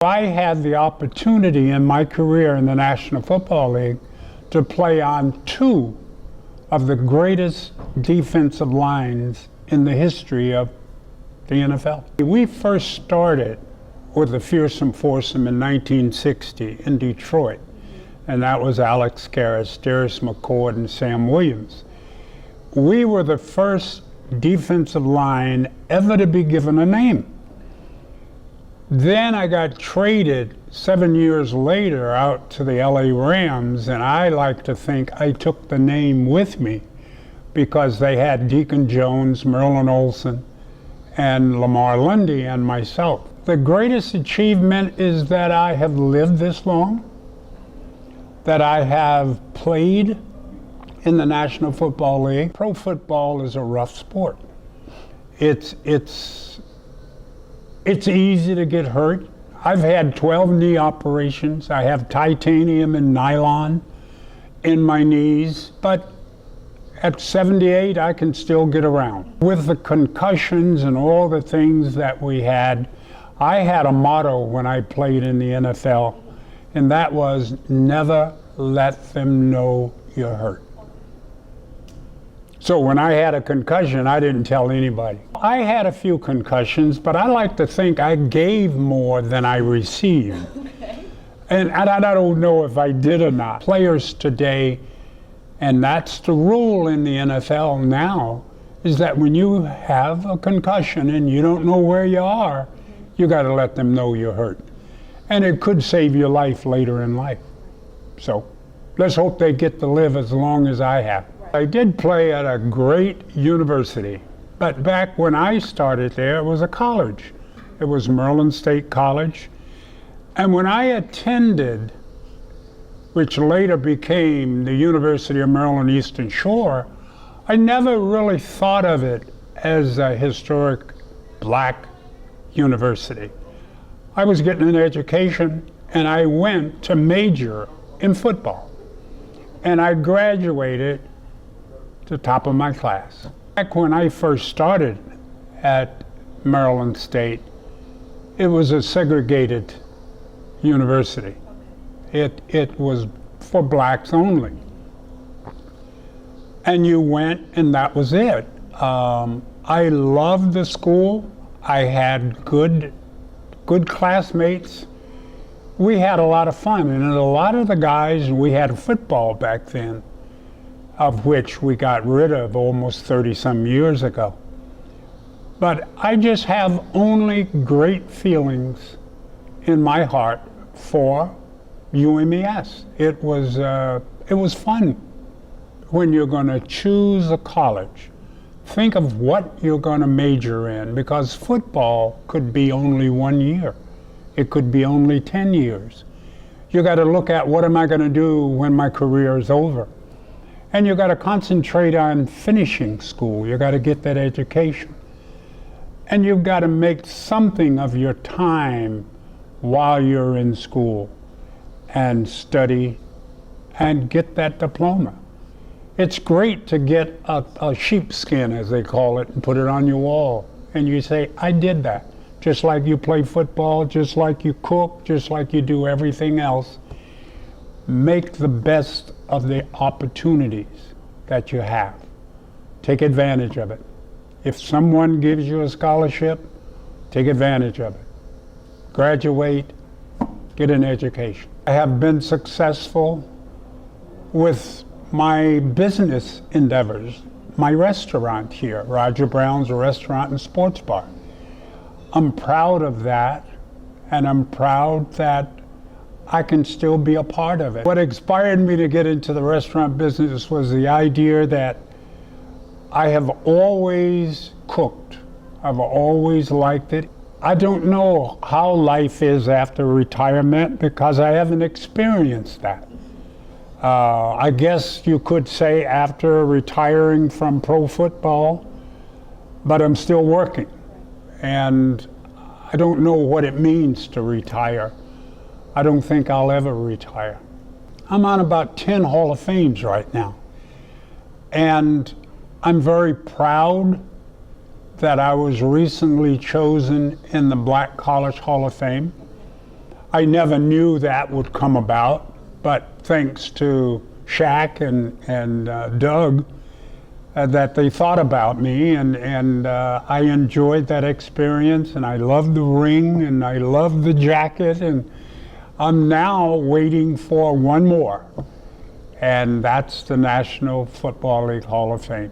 I had the opportunity in my career in the National Football League to play on two of the greatest defensive lines in the history of the NFL. We first started with the fearsome foursome in 1960 in Detroit, and that was Alex Karras, Darius McCord, and Sam Williams. We were the first defensive line ever to be given a name. Then I got traded 7 years later out to the LA Rams, and I like to think I took the name with me because they had Deacon Jones, Merlin Olsen, and Lamar Lundy and myself. The greatest achievement is that I have lived this long, that I have played in the National Football League. Pro football is a rough sport. It's easy to get hurt. I've had 12 knee operations. I have titanium and nylon in my knees, but at 78, I can still get around. With the concussions and all the things that we had, I had a motto when I played in the NFL, and that was never let them know you're hurt. So when I had a concussion, I didn't tell anybody. I had a few concussions, but I like to think I gave more than I received. Okay. And I don't know if I did or not. Players today, and that's the rule in the NFL now, is that when you have a concussion and you don't know where you are, you got to let them know you're hurt. And it could save your life later in life. So let's hope they get to live as long as I have. I did play at a great university, but back when I started there, it was a college. It was Maryland State College. And when I attended, which later became the University of Maryland Eastern Shore, I never really thought of it as a historic black university. I was getting an education, and I went to major in football. And I graduated the top of my class. Back when I first started at Maryland State, it was a segregated university. It was for blacks only. And you went, and that was it. I loved the school. I had good classmates. We had a lot of fun, and a lot of the guys, we had football back then, of which we got rid of almost 30-some years ago. But I just have only great feelings in my heart for UMES. It was fun. When you're going to choose a college, think of what you're going to major in, because football could be only 1 year. It could be only 10 years. You got to look at, what am I going to do when my career is over? And you got to concentrate on finishing school. You got to get that education. And you've got to make something of your time while you're in school and study and get that diploma. It's great to get a sheepskin, as they call it, and put it on your wall. And you say, I did that. Just like you play football, just like you cook, just like you do everything else. Make the best of the opportunities that you have. Take advantage of it. If someone gives you a scholarship, take advantage of it. Graduate, get an education. I have been successful with my business endeavors, my restaurant here, Roger Brown's Restaurant and Sports Bar. I'm proud of that, and I'm proud that I can still be a part of it. What inspired me to get into the restaurant business was the idea that I have always cooked. I've always liked it. I don't know how life is after retirement because I haven't experienced that. I guess you could say after retiring from pro football, but I'm still working. And I don't know what it means to retire. I don't think I'll ever retire. I'm on about 10 Hall of Fames right now. And I'm very proud that I was recently chosen in the Black College Hall of Fame. I never knew that would come about, but thanks to Shaq and Doug, that they thought about me, and I enjoyed that experience, and I loved the ring, and I loved the jacket, and I'm now waiting for one more, and that's the National Football League Hall of Fame.